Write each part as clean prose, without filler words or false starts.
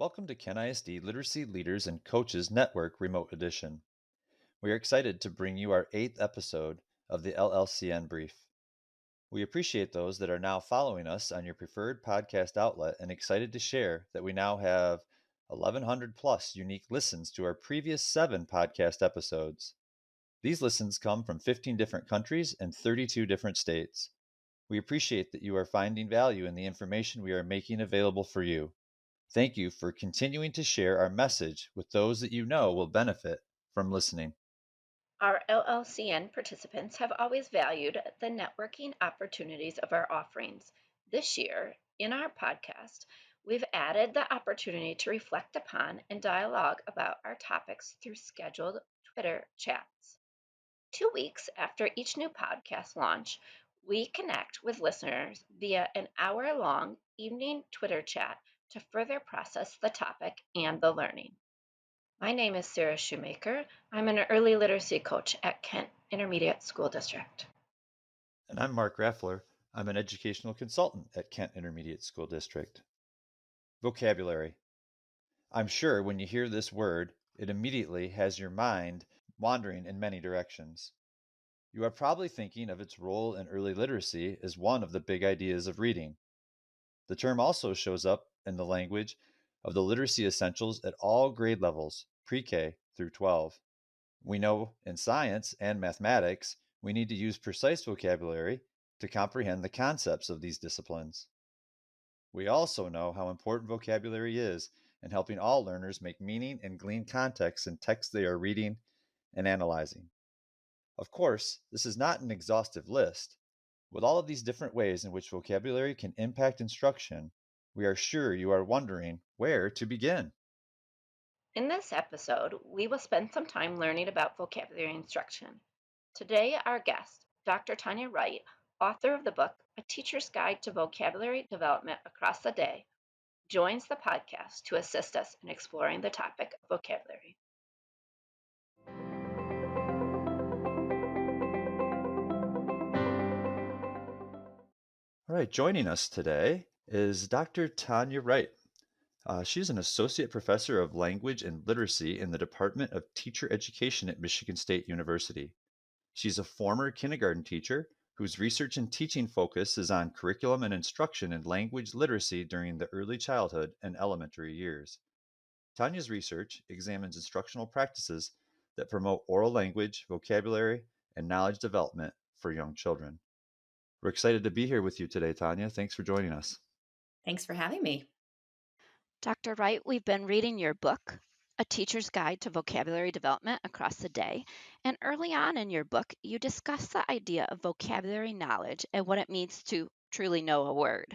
Welcome to Ken ISD Literacy Leaders and Coaches Network Remote Edition. We are excited to bring you our 8th episode of the LLCN Brief. We appreciate those that are now following us on your preferred podcast outlet and excited to share that we now have 1,100 plus unique listens to our previous 7 podcast episodes. These listens come from 15 different countries and 32 different states. We appreciate that you are finding value in the information we are making available for you. Thank you for continuing to share our message with those that you know will benefit from listening. Our LLCN participants have always valued the networking opportunities of our offerings. This year, in our podcast, we've added the opportunity to reflect upon and dialogue about our topics through scheduled Twitter chats. 2 weeks after each new podcast launch, we connect with listeners via an hour-long evening Twitter chat to further process the topic and the learning. My name is Sarah Shoemaker. I'm an early literacy coach at Kent Intermediate School District. And I'm Mark Raffler. I'm an educational consultant at Kent Intermediate School District. Vocabulary. I'm sure when you hear this word, it immediately has your mind wandering in many directions. You are probably thinking of its role in early literacy as one of the big ideas of reading. The term also shows up in the language of the literacy essentials at all grade levels, pre-K through 12. We know in science and mathematics, we need to use precise vocabulary to comprehend the concepts of these disciplines. We also know how important vocabulary is in helping all learners make meaning and glean context in texts they are reading and analyzing. Of course, this is not an exhaustive list. With all of these different ways in which vocabulary can impact instruction, we are sure you are wondering where to begin. In this episode, we will spend some time learning about vocabulary instruction. Today, our guest, Dr. Tanya Wright, author of the book A Teacher's Guide to Vocabulary Development Across the Day, joins the podcast to assist us in exploring the topic of vocabulary. All right, joining us today is Dr. Tanya Wright. She's an associate professor of language and literacy in the Department of Teacher Education at Michigan State University. She's a former kindergarten teacher whose research and teaching focus is on curriculum and instruction in language literacy during the early childhood and elementary years. Tanya's research examines instructional practices that promote oral language, vocabulary, and knowledge development for young children. We're excited to be here with you today, Tanya. Thanks for joining us. Thanks for having me. Dr. Wright, we've been reading your book, A Teacher's Guide to Vocabulary Development Across the Day, and early on in your book, you discuss the idea of vocabulary knowledge and what it means to truly know a word.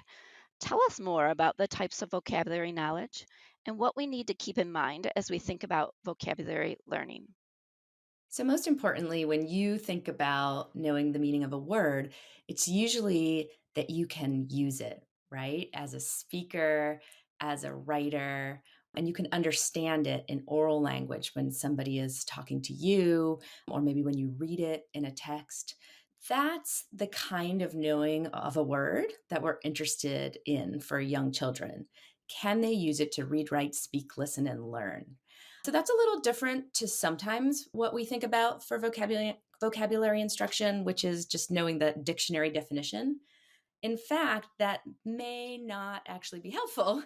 Tell us more about the types of vocabulary knowledge and what we need to keep in mind as we think about vocabulary learning. So, most importantly, when you think about knowing the meaning of a word, it's usually that you can use it, right? As a speaker, as a writer, and you can understand it in oral language when somebody is talking to you, or maybe when you read it in a text. That's the kind of knowing of a word that we're interested in for young children. Can they use it to read, write, speak, listen, and learn? So that's a little different to sometimes what we think about for vocabulary instruction, which is just knowing the dictionary definition. In fact, that may not actually be helpful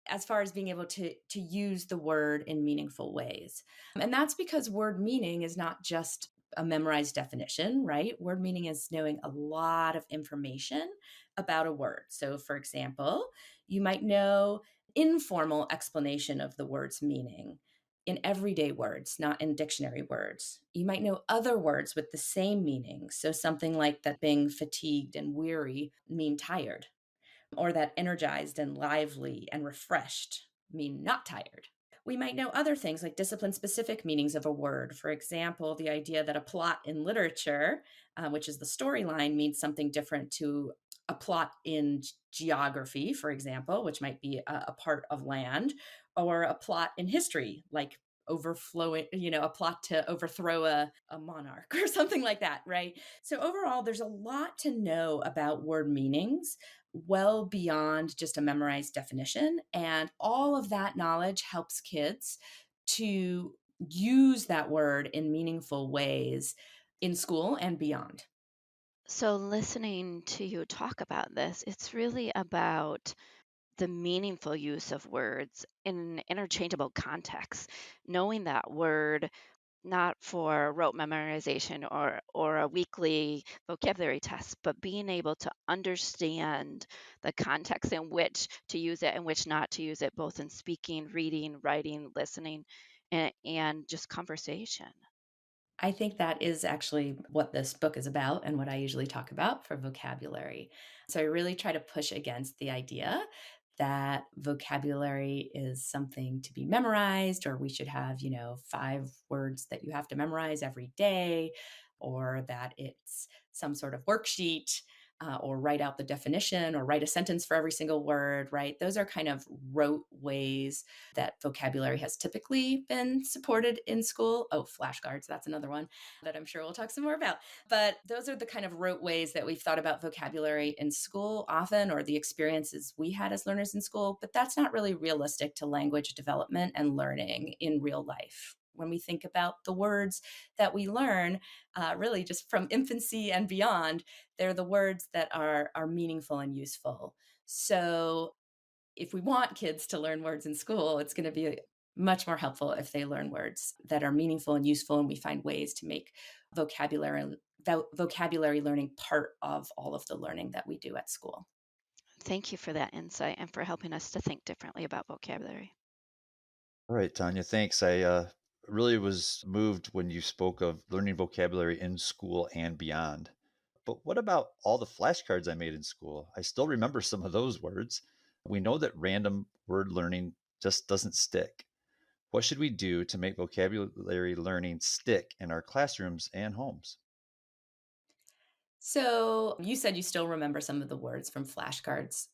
as far as being able to use the word in meaningful ways. And that's because word meaning is not just a memorized definition, right? Word meaning is knowing a lot of information about a word. So, for example, you might know informal explanation of the word's meaning in everyday words, not in dictionary words. You might know other words with the same meaning. So something like that being fatigued and weary mean tired, or that energized and lively and refreshed mean not tired. We might know other things like discipline-specific meanings of a word. For example, the idea that a plot in literature, which is the storyline, means something different to a plot in geography, for example, which might be a part of land, or a plot in history, like overflowing, a plot to overthrow a monarch or something like that, right? So overall, there's a lot to know about word meanings, well beyond just a memorized definition. And all of that knowledge helps kids to use that word in meaningful ways in school and beyond. So, listening to you talk about this, it's really about the meaningful use of words in interchangeable contexts. Knowing that word not for rote memorization or a weekly vocabulary test, but being able to understand the context in which to use it and which not to use it, both in speaking, reading, writing, listening, and just conversation. I think that is actually what this book is about and what I usually talk about for vocabulary. So I really try to push against the idea that vocabulary is something to be memorized, or we should have, 5 words that you have to memorize every day, or that it's some sort of worksheet. Or write out the definition or write a sentence for every single word, right? Those are kind of rote ways that vocabulary has typically been supported in school. Oh, flashcards, that's another one that I'm sure we'll talk some more about. But those are the kind of rote ways that we've thought about vocabulary in school often, or the experiences we had as learners in school. But that's not really realistic to language development and learning in real life. When we think about the words that we learn, really just from infancy and beyond, they're the words that are meaningful and useful. So if we want kids to learn words in school, it's going to be much more helpful if they learn words that are meaningful and useful, and we find ways to make vocabulary vocabulary learning part of all of the learning that we do at school. Thank you for that insight and for helping us to think differently about vocabulary. All right, Tanya, thanks. I really was moved when you spoke of learning vocabulary in school and beyond. But what about all the flashcards I made in school? I still remember some of those words. We know that random word learning just doesn't stick. What should we do to make vocabulary learning stick in our classrooms and homes? So you said you still remember some of the words from flashcards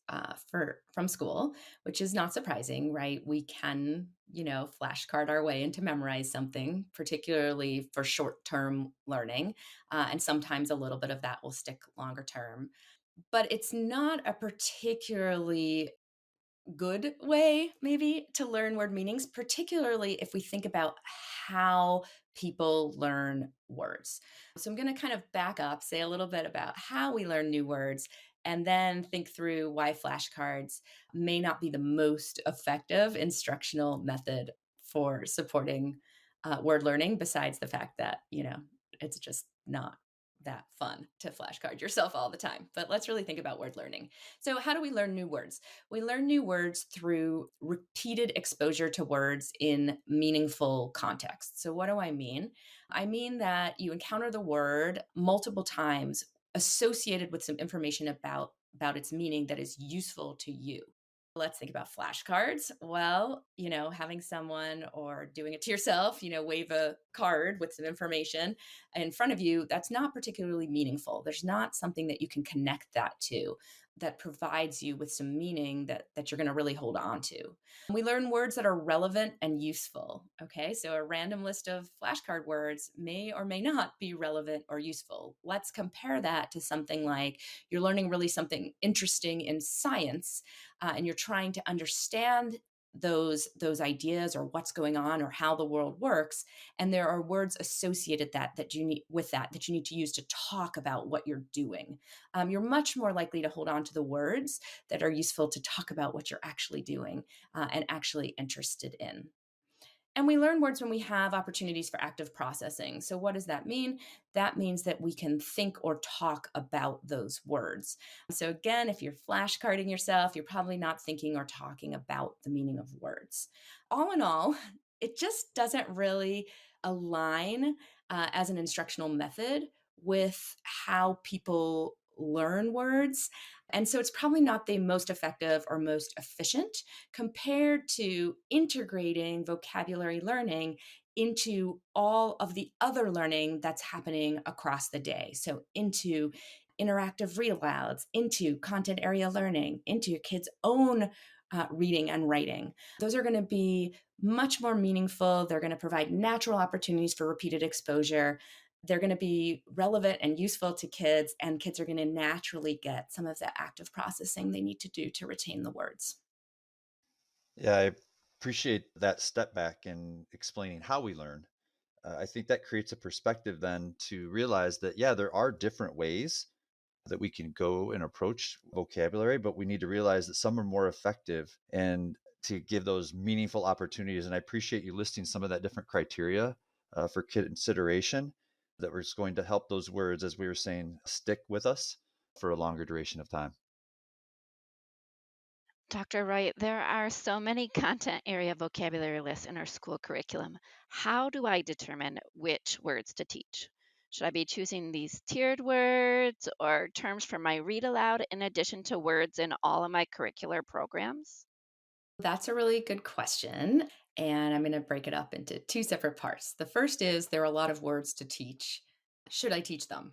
from school, which is not surprising, right? We can, flashcard our way into memorize something, particularly for short-term learning, and sometimes a little bit of that will stick longer term. But it's not a particularly good way maybe to learn word meanings, particularly if we think about how people learn words. So I'm going to kind of back up, say a little bit about how we learn new words, and then think through why flashcards may not be the most effective instructional method for supporting word learning, besides the fact that, it's just not that fun to flashcard yourself all the time. But let's really think about word learning. So, how do we learn new words? We learn new words through repeated exposure to words in meaningful context. So, what do I mean? I mean that you encounter the word multiple times associated with some information about its meaning that is useful to you. Let's think about flashcards. Well, having someone or doing it to yourself, wave a card with some information in front of you, that's not particularly meaningful. There's not something that you can connect that to that provides you with some meaning that you're going to really hold on to. We learn words that are relevant and useful. Okay, so a random list of flashcard words may or may not be relevant or useful. Let's compare that to something like you're learning really something interesting in science, and you're trying to understand those ideas or what's going on or how the world works, and there are words associated that you need with that you need to use to talk about what you're doing. You're much more likely to hold on to the words that are useful to talk about what you're actually doing, and actually interested in. And we learn words when we have opportunities for active processing. So, what does that mean? That means that we can think or talk about those words. So, again, if you're flashcarding yourself, you're probably not thinking or talking about the meaning of words. All in all, it just doesn't really align as an instructional method with how people learn words. And so it's probably not the most effective or most efficient compared to integrating vocabulary learning into all of the other learning that's happening across the day. So, into interactive read alouds, into content area learning, into your kids' own reading and writing. Those are going to be much more meaningful. They're going to provide natural opportunities for repeated exposure. They're going to be relevant and useful to kids, and kids are going to naturally get some of the active processing they need to do to retain the words. Yeah, I appreciate that step back in explaining how we learn. I think that creates a perspective then to realize that, yeah, there are different ways that we can go and approach vocabulary, but we need to realize that some are more effective and to give those meaningful opportunities. And I appreciate you listing some of that different criteria for consideration that was going to help those words, as we were saying, stick with us for a longer duration of time. Dr. Wright, there are so many content area vocabulary lists in our school curriculum. How do I determine which words to teach? Should I be choosing these tiered words or terms for my read aloud in addition to words in all of my curricular programs? That's a really good question. And I'm going to break it up into two separate parts. The first is there are a lot of words to teach. Should I teach them?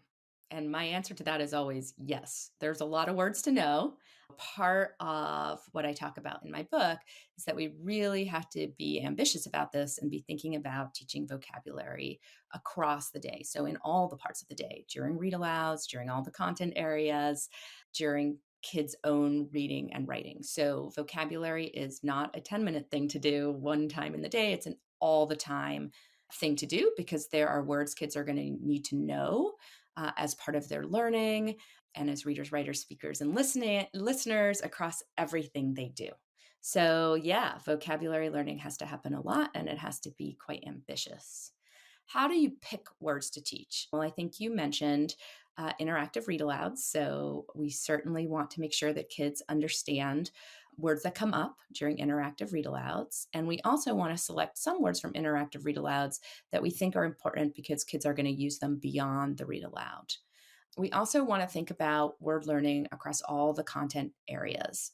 And my answer to that is always yes. There's a lot of words to know. Part of what I talk about in my book is that we really have to be ambitious about this and be thinking about teaching vocabulary across the day. So, in all the parts of the day, during read alouds, during all the content areas, during kids' own reading and writing. So, vocabulary is not a 10-minute thing to do one time in the day, it's an all the time thing to do because there are words kids are going to need to know as part of their learning and as readers, writers, speakers, and listeners across everything they do. So, yeah, vocabulary learning has to happen a lot and it has to be quite ambitious. How do you pick words to teach? Well, I think you mentioned interactive read alouds. So we certainly want to make sure that kids understand words that come up during interactive read alouds. And we also want to select some words from interactive read alouds that we think are important because kids are going to use them beyond the read aloud. We also want to think about word learning across all the content areas.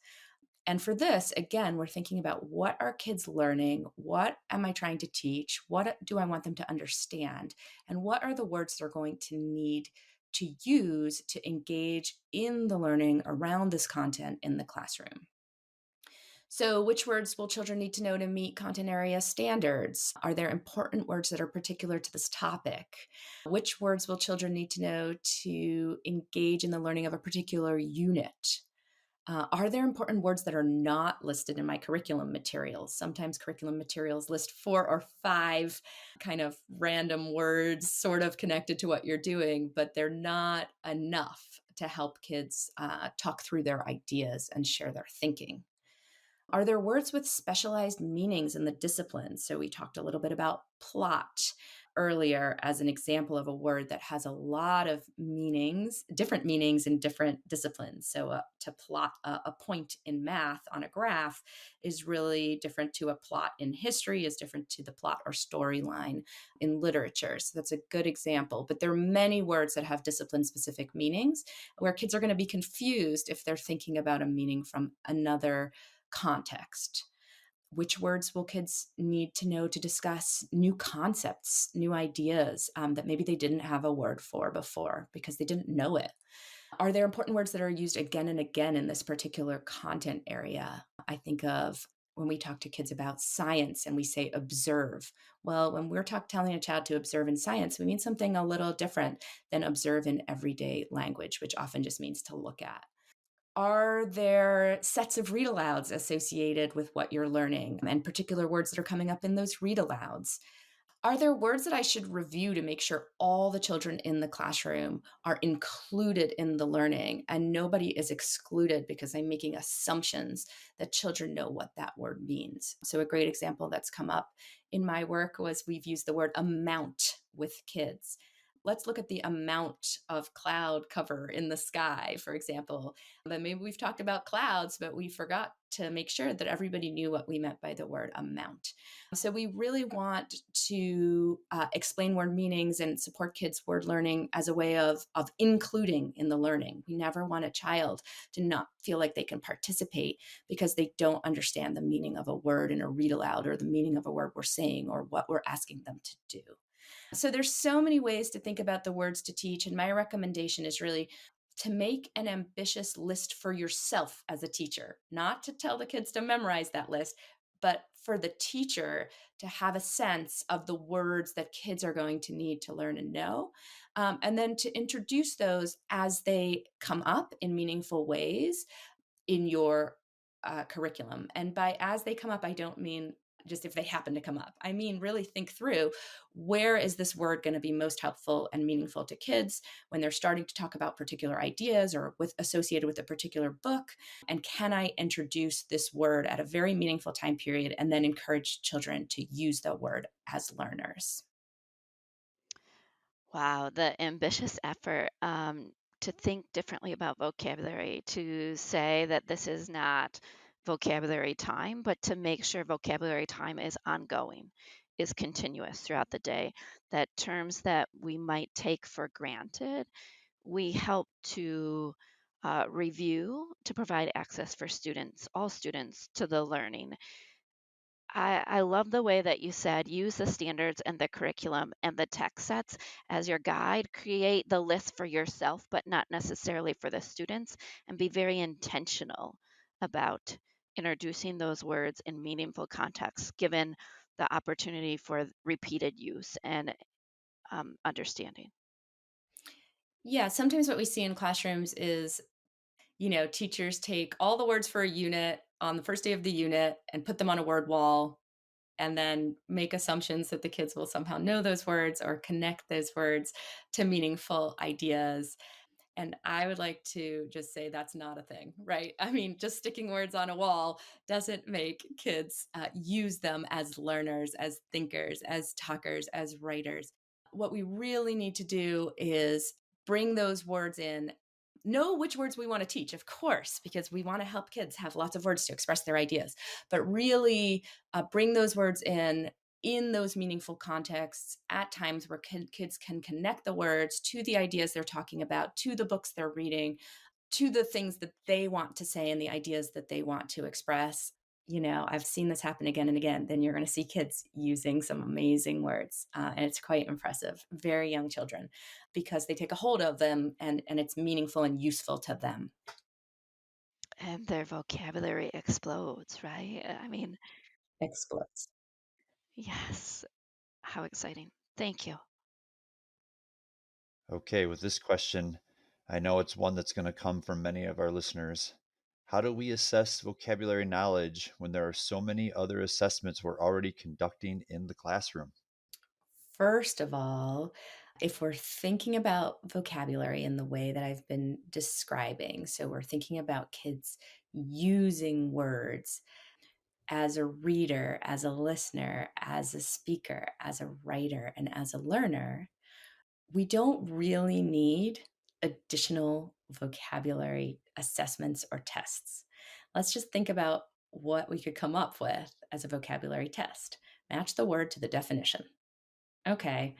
And for this, again, we're thinking about what are kids learning? What am I trying to teach? What do I want them to understand? And what are the words they're going to need to use to engage in the learning around this content in the classroom? So, which words will children need to know to meet content area standards? Are there important words that are particular to this topic? Which words will children need to know to engage in the learning of a particular unit? Are there important words that are not listed in my curriculum materials? Sometimes curriculum materials list 4 or 5 kind of random words, sort of connected to what you're doing, but they're not enough to help kids talk through their ideas and share their thinking. Are there words with specialized meanings in the discipline? So we talked a little bit about plot earlier as an example of a word that has a lot of meanings, different meanings in different disciplines. So to plot a point in math on a graph is really different to a plot in history, is different to the plot or storyline in literature. So that's a good example. But there are many words that have discipline specific meanings where kids are going to be confused if they're thinking about a meaning from another context. Which words will kids need to know to discuss new concepts, new ideas that maybe they didn't have a word for before because they didn't know it? Are there important words that are used again and again in this particular content area? I think of when we talk to kids about science and we say observe. Well, when we're telling a child to observe in science, we mean something a little different than observe in everyday language, which often just means to look at. Are there sets of read alouds associated with what you're learning and particular words that are coming up in those read alouds? Are there words that I should review to make sure all the children in the classroom are included in the learning and nobody is excluded because I'm making assumptions that children know what that word means? So, a great example that's come up in my work was we've used the word amount with kids. Let's look at the amount of cloud cover in the sky, for example. But maybe we've talked about clouds, but we forgot to make sure that everybody knew what we meant by the word amount. So we really want to explain word meanings and support kids' word learning as a way of including in the learning. We never want a child to not feel like they can participate because they don't understand the meaning of a word in a read aloud or the meaning of a word we're saying or what we're asking them to do. So there's so many ways to think about the words to teach. And my recommendation is really to make an ambitious list for yourself as a teacher, not to tell the kids to memorize that list, but for the teacher to have a sense of the words that kids are going to need to learn and know, and then to introduce those as they come up in meaningful ways in your curriculum. And by as they come up, I don't mean just if they happen to come up. I mean, really think through, where is this word going to be most helpful and meaningful to kids when they're starting to talk about particular ideas or associated with a particular book? And can I introduce this word at a very meaningful time period and then encourage children to use the word as learners? Wow, the ambitious effort to think differently about vocabulary, to say that this is not vocabulary time, but to make sure vocabulary time is ongoing, is continuous throughout the day. That terms that we might take for granted, we help to review to provide access for students, all students, to the learning. I love the way that you said use the standards and the curriculum and the text sets as your guide. Create the list for yourself, but not necessarily for the students, and be very intentional about introducing those words in meaningful contexts, given the opportunity for repeated use and understanding. Yeah, sometimes what we see in classrooms is, teachers take all the words for a unit on the first day of the unit and put them on a word wall and then make assumptions that the kids will somehow know those words or connect those words to meaningful ideas. And I would like to just say that's not a thing, right? I mean, just sticking words on a wall doesn't make kids use them as learners, as thinkers, as talkers, as writers. What we really need to do is bring those words in, know which words we want to teach, of course, because we want to help kids have lots of words to express their ideas, but really bring those words in those meaningful contexts at times where kids can connect the words to the ideas they're talking about, to the books they're reading, to the things that they want to say and the ideas that they want to express. I've seen this happen again and again. Then you're going to see kids using some amazing words. And it's quite impressive. Very young children, because they take a hold of them and it's meaningful and useful to them. And their vocabulary explodes, right? I mean, Explodes. yes, how exciting. Thank you. Okay, with this question, I know it's one that's going to come from many of our listeners. How do we assess vocabulary knowledge when there are so many other assessments we're already conducting in the classroom? First of all, if we're thinking about vocabulary in the way that I've been describing, so we're thinking about kids using words as a reader, as a listener, as a speaker, as a writer, and as a learner, we don't really need additional vocabulary assessments or tests. Let's just think about what we could come up with as a vocabulary test. Match the word to the definition. Okay,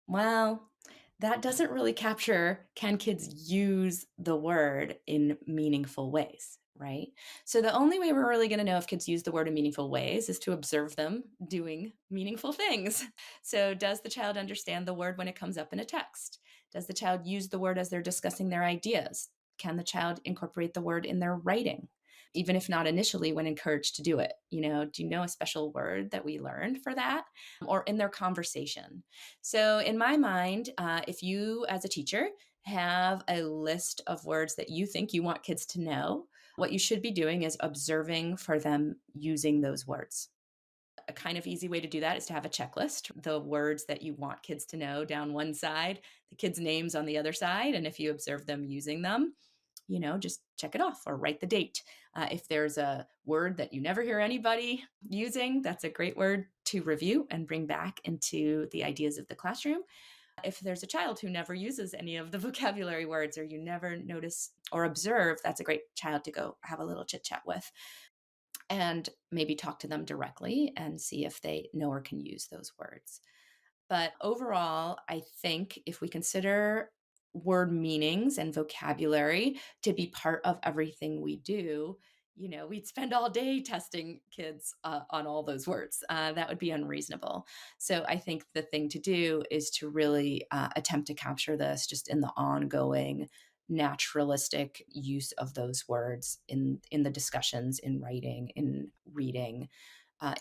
well, that doesn't really capture, can kids use the word in meaningful ways, right? So the only way we're really going to know if kids use the word in meaningful ways is to observe them doing meaningful things. So does the child understand the word when it comes up in a text? Does the child use the word as they're discussing their ideas? Can the child incorporate the word in their writing? Even if not initially when encouraged to do it. Do you know a special word that we learned for that? Or in their conversation? So, in my mind, if you as a teacher have a list of words that you think you want kids to know, what you should be doing is observing for them using those words. A kind of easy way to do that is to have a checklist, the words that you want kids to know down one side, the kids' names on the other side. And if you observe them using them, just check it off or write the date. If there's a word that you never hear anybody using, that's a great word to review and bring back into the ideas of the classroom. If there's a child who never uses any of the vocabulary words or you never notice or observe, that's a great child to go have a little chit chat with and maybe talk to them directly and see if they know or can use those words. But overall, I think if we consider word meanings and vocabulary to be part of everything we do, we'd spend all day testing kids on all those words. That would be unreasonable. So I think the thing to do is to really attempt to capture this just in the ongoing naturalistic use of those words in the discussions, in writing, in reading,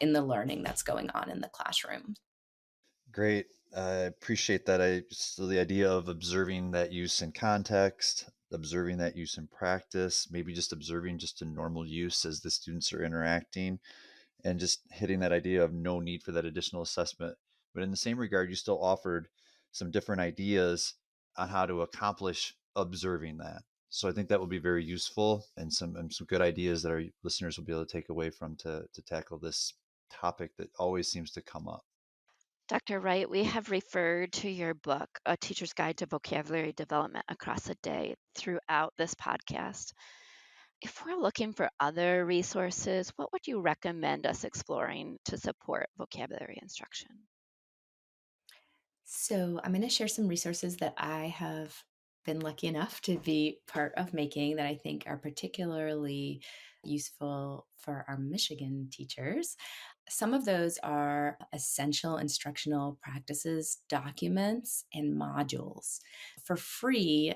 in the learning that's going on in the classroom. Great. I appreciate that. So the idea of observing that use in context, observing that use in practice, maybe just observing just a normal use as the students are interacting, and just hitting that idea of no need for that additional assessment. But in the same regard, you still offered some different ideas on how to accomplish observing that. So I think that will be very useful, and some good ideas that our listeners will be able to take away from to tackle this topic that always seems to come up. Dr. Wright, we have referred to your book, A Teacher's Guide to Vocabulary Development Across the Day, throughout this podcast. If we're looking for other resources, what would you recommend us exploring to support vocabulary instruction? So, I'm going to share some resources that I have been lucky enough to be part of making that I think are particularly useful for our Michigan teachers. Some of those are essential instructional practices, documents, and modules. For free,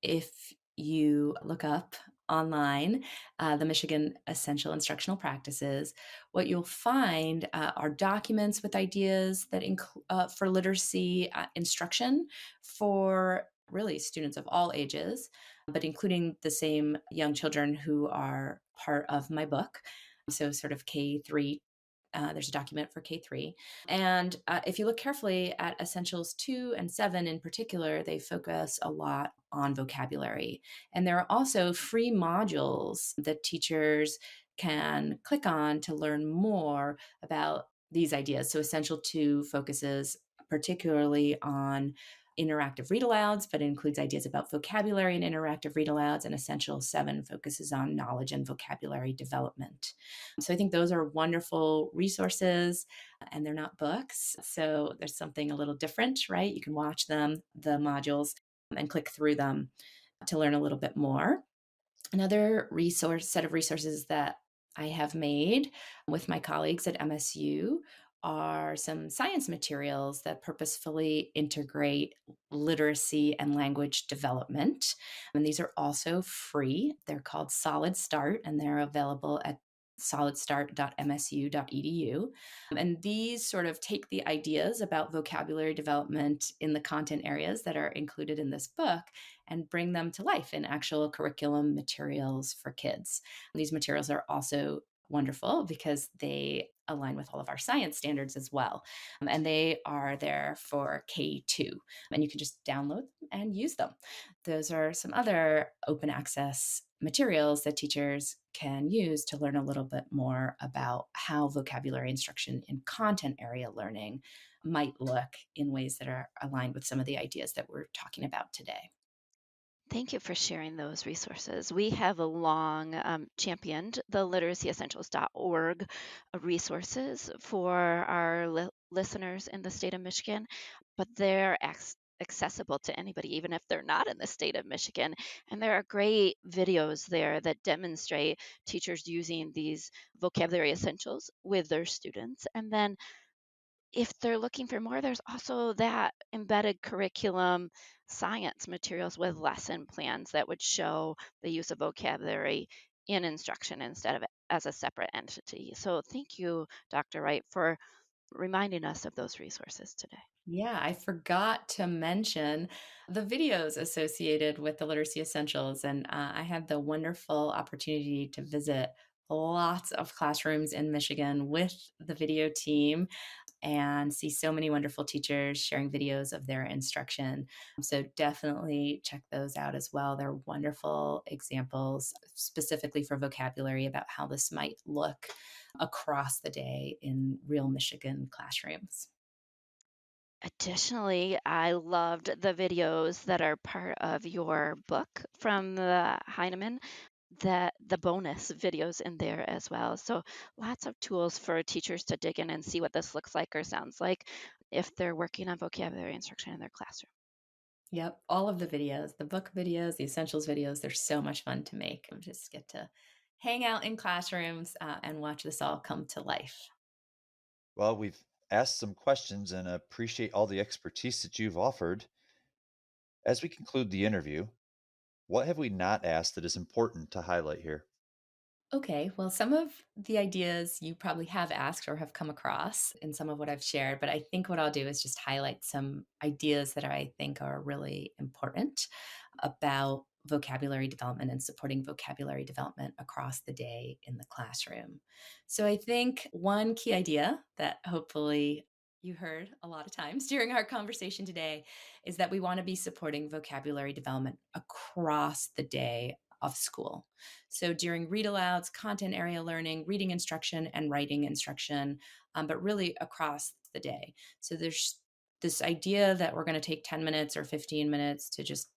if you look up online the Michigan Essential Instructional Practices, what you'll find are documents with ideas that for literacy instruction for really students of all ages, but including the same young children who are part of my book. So, sort of K3, there's a document for K3. And if you look carefully at Essentials 2 and 7 in particular, they focus a lot on vocabulary. And there are also free modules that teachers can click on to learn more about these ideas. So Essential 2 focuses particularly on interactive read alouds, but includes ideas about vocabulary and interactive read alouds. And Essential 7 focuses on knowledge and vocabulary development. So I think those are wonderful resources, and they're not books. So there's something a little different, right? You can watch them, the modules, and click through them to learn a little bit more. Another set of resources that I have made with my colleagues at MSU are some science materials that purposefully integrate literacy and language development. And these are also free. They're called Solid Start, and they're available at solidstart.msu.edu. And these sort of take the ideas about vocabulary development in the content areas that are included in this book and bring them to life in actual curriculum materials for kids. These materials are also wonderful because they align with all of our science standards as well. And they are there for K2. And you can just download them and use them. Those are some other open access materials that teachers can use to learn a little bit more about how vocabulary instruction in content area learning might look in ways that are aligned with some of the ideas that we're talking about today. Thank you for sharing those resources. We have a long championed the literacyessentials.org resources for our listeners in the state of Michigan, but they're accessible to anybody, even if they're not in the state of Michigan. And there are great videos there that demonstrate teachers using these vocabulary essentials with their students. And then if they're looking for more, there's also that embedded curriculum science materials with lesson plans that would show the use of vocabulary in instruction instead of as a separate entity. So thank you, Dr. Wright, for reminding us of those resources today. Yeah, I forgot to mention the videos associated with the Literacy Essentials. And I had the wonderful opportunity to visit lots of classrooms in Michigan with the video team and see so many wonderful teachers sharing videos of their instruction. So definitely check those out as well. They're wonderful examples specifically for vocabulary about how this might look across the day in real Michigan classrooms. Additionally, I loved the videos that are part of your book from the Heinemann, that the bonus videos in there as well. So lots of tools for teachers to dig in and see what this looks like or sounds like if they're working on vocabulary instruction in their classroom. Yep, all of the videos, the book videos, the essentials videos, they're so much fun to make. I just get to hang out in classrooms and watch this all come to life. Well, we've asked some questions and appreciate all the expertise that you've offered. As we conclude the interview, what have we not asked that is important to highlight here? Okay, well, some of the ideas you probably have asked or have come across in some of what I've shared, but I think what I'll do is just highlight some ideas that I think are really important about vocabulary development and supporting vocabulary development across the day in the classroom. So I think one key idea that hopefully you heard a lot of times during our conversation today is that we want to be supporting vocabulary development across the day of school. So during read alouds, content area learning, reading instruction, and writing instruction, but really across the day. So there's this idea that we're going to take 10 minutes or 15 minutes to just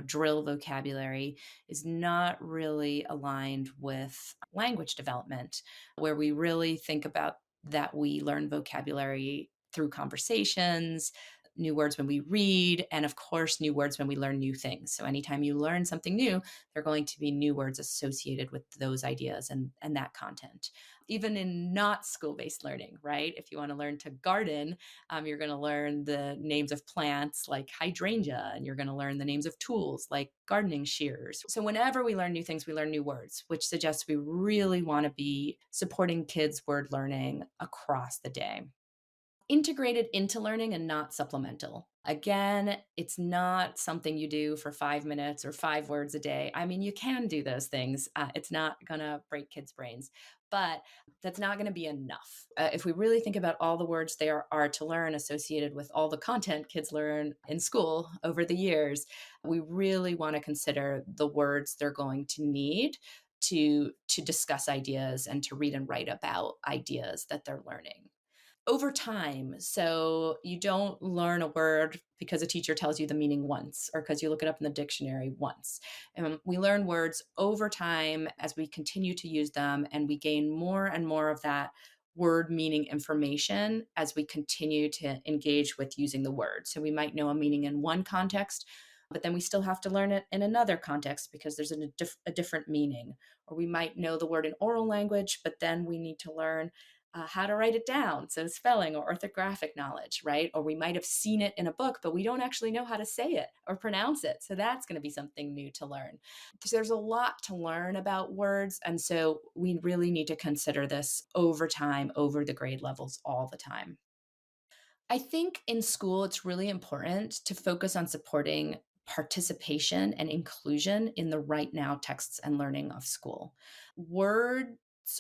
drill vocabulary is not really aligned with language development, where we really think about that we learn vocabulary through conversations, new words when we read, and of course, new words when we learn new things. So anytime you learn something new, there are going to be new words associated with those ideas and that content. Even in not school based learning, right? If you want to learn to garden, you're going to learn the names of plants like hydrangea, and you're going to learn the names of tools like gardening shears. So, whenever we learn new things, we learn new words, which suggests we really want to be supporting kids' word learning across the day, integrated into learning and not supplemental. Again, it's not something you do for 5 minutes or 5 words a day. I mean, you can do those things. It's not going to break kids' brains, but that's not going to be enough. If we really think about all the words there are to learn associated with all the content kids learn in school over the years, we really want to consider the words they're going to need to discuss ideas and to read and write about ideas that they're learning over time. So you don't learn a word because a teacher tells you the meaning once or because you look it up in the dictionary once. We learn words over time as we continue to use them, and we gain more and more of that word meaning information as we continue to engage with using the word. So we might know a meaning in one context, but then we still have to learn it in another context because there's a different meaning. Or we might know the word in oral language, but then we need to learn how to write it down. So spelling or orthographic knowledge, right? Or we might have seen it in a book, but we don't actually know how to say it or pronounce it. So that's going to be something new to learn. So there's a lot to learn about words. And so we really need to consider this over time, over the grade levels all the time. I think in school, it's really important to focus on supporting participation and inclusion in the right now texts and learning of school. Words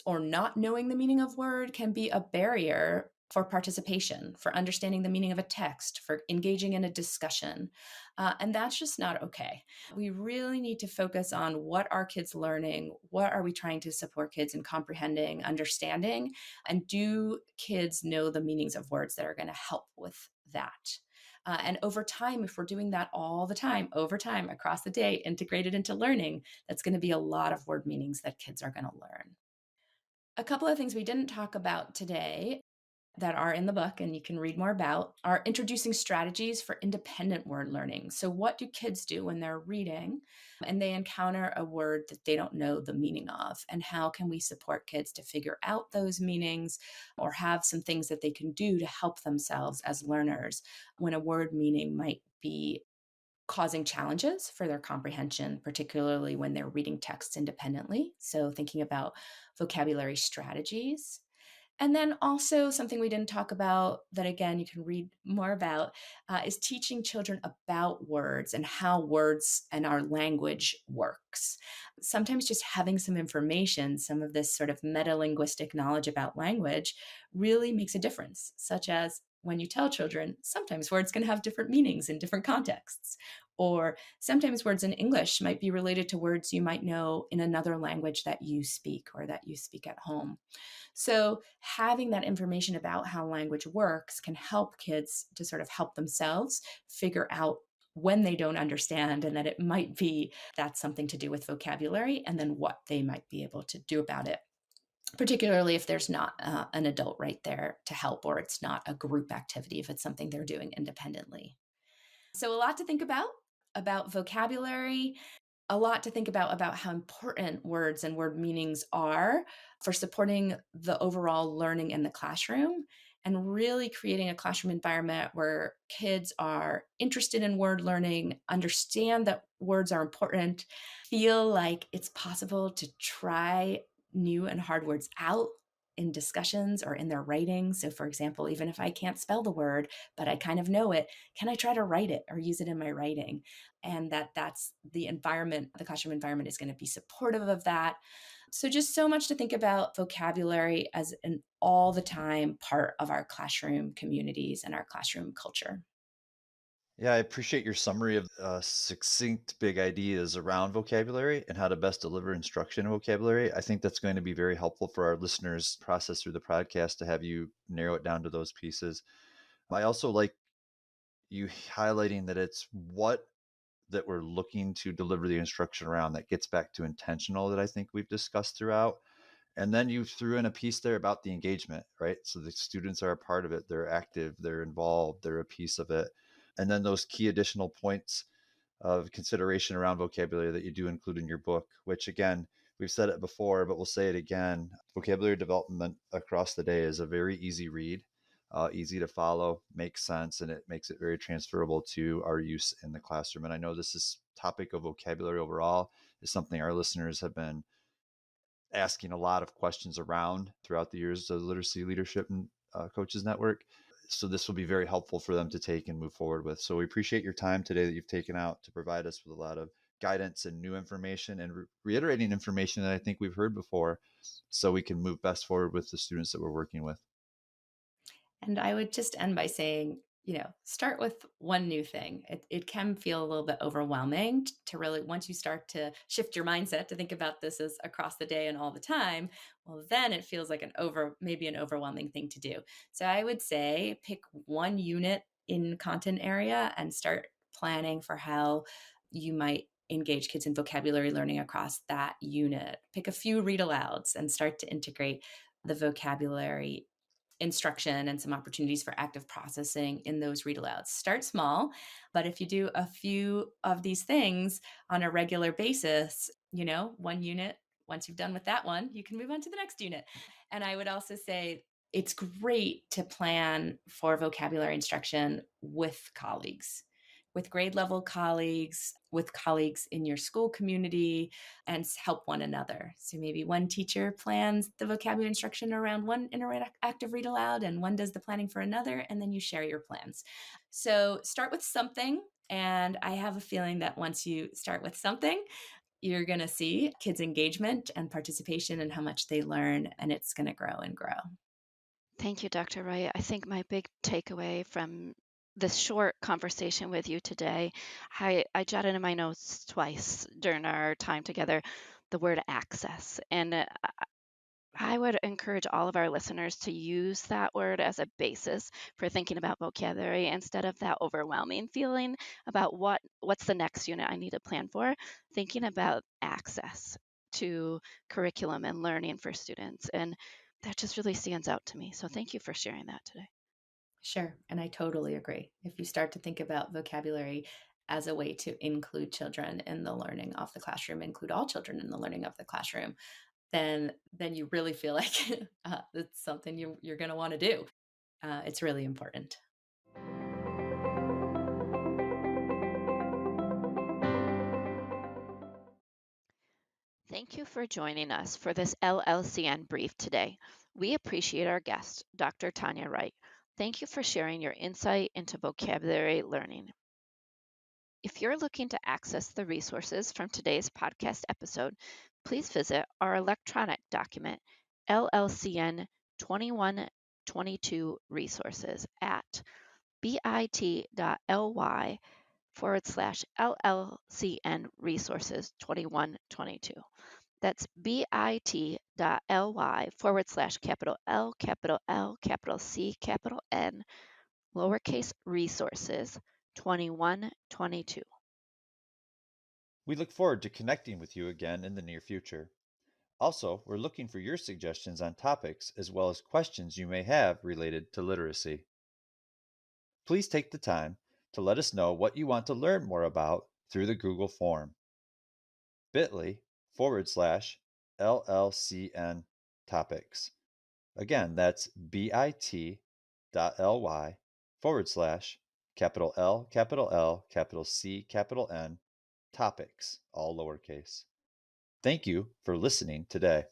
or not knowing the meaning of word can be a barrier for participation, for understanding the meaning of a text, for engaging in a discussion. And that's just not okay. We really need to focus on what are kids learning? What are we trying to support kids in comprehending, understanding? And do kids know the meanings of words that are going to help with that? And over time, if we're doing that all the time, over time, across the day, integrated into learning, that's going to be a lot of word meanings that kids are going to learn. A couple of things we didn't talk about today that are in the book and you can read more about are introducing strategies for independent word learning. So, what do kids do when they're reading and they encounter a word that they don't know the meaning of? And how can we support kids to figure out those meanings or have some things that they can do to help themselves as learners when a word meaning might be causing challenges for their comprehension, particularly when they're reading texts independently? So, thinking about vocabulary strategies. And then also something we didn't talk about that, again, you can read more about is teaching children about words and how words and our language works. Sometimes just having some information, some of this sort of meta-linguistic knowledge about language really makes a difference, such as when you tell children, sometimes words can have different meanings in different contexts. Or sometimes words in English might be related to words you might know in another language that you speak or that you speak at home. So, having that information about how language works can help kids to sort of help themselves figure out when they don't understand, and that it might be that's something to do with vocabulary, and then what they might be able to do about it, particularly if there's not an adult right there to help, or it's not a group activity, if it's something they're doing independently. So, a lot to think about vocabulary, a lot to think about how important words and word meanings are for supporting the overall learning in the classroom, and really creating a classroom environment where kids are interested in word learning, understand that words are important, feel like it's possible to try new and hard words out in discussions or in their writing. So, for example, even if I can't spell the word, but I kind of know it, can I try to write it or use it in my writing? And that's the environment, the classroom environment is going to be supportive of that. So, just so much to think about vocabulary as an all the time part of our classroom communities and our classroom culture. Yeah, I appreciate your summary of succinct big ideas around vocabulary and how to best deliver instruction in vocabulary. I think that's going to be very helpful for our listeners process through the podcast to have you narrow it down to those pieces. I also like you highlighting that it's what that we're looking to deliver the instruction around that gets back to intentional that I think we've discussed throughout. And then you threw in a piece there about the engagement, right? So the students are a part of it, they're active, they're involved, they're a piece of it. And then those key additional points of consideration around vocabulary that you do include in your book, which again, we've said it before, but we'll say it again. Vocabulary development across the day is a very easy read, easy to follow, makes sense, and it makes it very transferable to our use in the classroom. And I know this topic of vocabulary overall is something our listeners have been asking a lot of questions around throughout the years of the Literacy Leadership and Coaches Network. So this will be very helpful for them to take and move forward with. So we appreciate your time today that you've taken out to provide us with a lot of guidance and new information and reiterating information that I think we've heard before so we can move best forward with the students that we're working with. And I would just end by saying, start with one new thing. It can feel a little bit overwhelming to really, once you start to shift your mindset to think about this as across the day and all the time, well, then it feels like maybe an overwhelming thing to do. So I would say pick one unit in content area and start planning for how you might engage kids in vocabulary learning across that unit. Pick a few read alouds and start to integrate the vocabulary instruction and some opportunities for active processing in those read alouds. Start small, but if you do a few of these things on a regular basis, one unit, once you've done with that one, you can move on to the next unit. And I would also say it's great to plan for vocabulary instruction with colleagues, with grade level colleagues, with colleagues in your school community, and help one another. So maybe one teacher plans the vocabulary instruction around one interactive read aloud, and one does the planning for another, and then you share your plans. So start with something. And I have a feeling that once you start with something, you're going to see kids' engagement and participation and how much they learn, and it's going to grow and grow. Thank you, Dr. Wright. I think my big takeaway from this short conversation with you today, I jotted in my notes twice during our time together the word access. And I would encourage all of our listeners to use that word as a basis for thinking about vocabulary instead of that overwhelming feeling about what's the next unit I need to plan for, thinking about access to curriculum and learning for students. And that just really stands out to me. So thank you for sharing that today. Sure. And I totally agree. If you start to think about vocabulary as a way to include children in the learning of the classroom, include all children in the learning of the classroom, then you really feel like it's something you're going to want to do. It's really important. Thank you for joining us for this LLCN brief today. We appreciate our guest, Dr. Tanya Wright. Thank you for sharing your insight into vocabulary learning. If you're looking to access the resources from today's podcast episode, please visit our electronic document, LLCN 2122 resources at bit.ly/LLCN resources 2122. That's bit.ly/capital L, capital L, capital C, capital N, lowercase resources 2122. We look forward to connecting with you again in the near future. Also, we're looking for your suggestions on topics as well as questions you may have related to literacy. Please take the time to let us know what you want to learn more about through the Google form. bit.ly/LLCN topics. Again, that's bit.ly/capital L, capital L, capital C, capital N, topics, all lowercase. Thank you for listening today.